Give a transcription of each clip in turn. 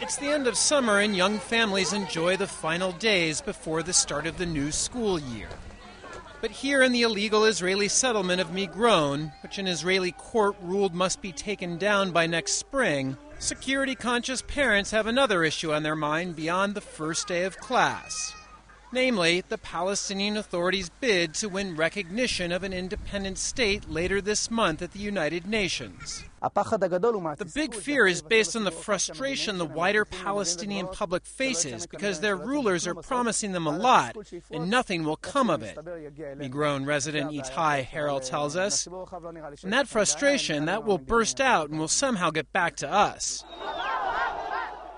It's the end of summer and young families enjoy the final days before the start of the new school year. But here in the illegal Israeli settlement of Migron, which an Israeli court ruled must be taken down by next spring, security-conscious parents have another issue on their mind beyond the first day of class. Namely, the Palestinian Authority's bid to win recognition of an independent state later this month at the United Nations. The big fear is based on the frustration the wider Palestinian public faces because their rulers are promising them a lot and nothing will come of it, Migron resident Itai Harel tells us. And that frustration, that will burst out and will somehow get back to us.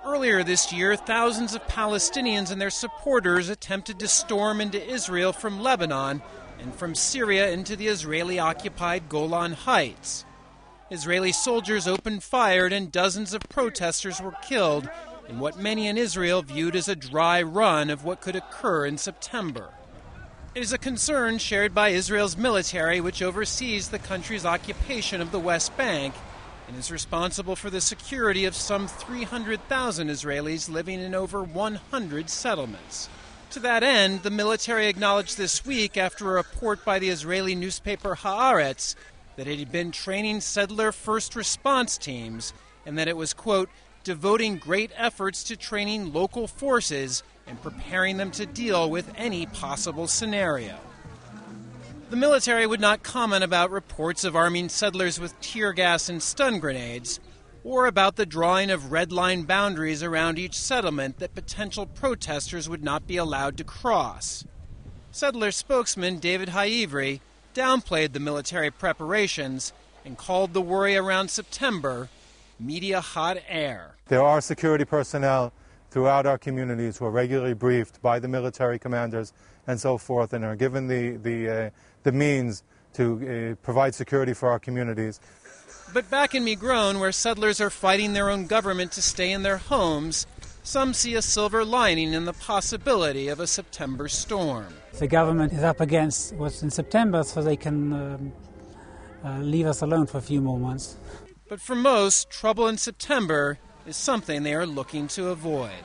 Earlier this year, thousands of Palestinians and their supporters attempted to storm into Israel from Lebanon and from Syria into the Israeli-occupied Golan Heights. Israeli soldiers opened fire and dozens of protesters were killed in what many in Israel viewed as a dry run of what could occur in September. It is a concern shared by Israel's military, which oversees the country's occupation of the West Bank and is responsible for the security of some 300,000 Israelis living in over 100 settlements. To that end, the military acknowledged this week after a report by the Israeli newspaper Haaretz that it had been training settler first response teams and that it was, quote, devoting great efforts to training local forces and preparing them to deal with any possible scenario. The military would not comment about reports of arming settlers with tear gas and stun grenades, or about the drawing of red line boundaries around each settlement that potential protesters would not be allowed to cross. Settler spokesman David Haivri downplayed the military preparations and called the worry around September media hot air. There are security personnel throughout our communities who are regularly briefed by the military commanders and so forth and are given the means to provide security for our communities. But back in Migron, where settlers are fighting their own government to stay in their homes, some see a silver lining in the possibility of a September storm. The government is up against what's in September, so they can leave us alone for a few more months. But for most, trouble in September is something they are looking to avoid.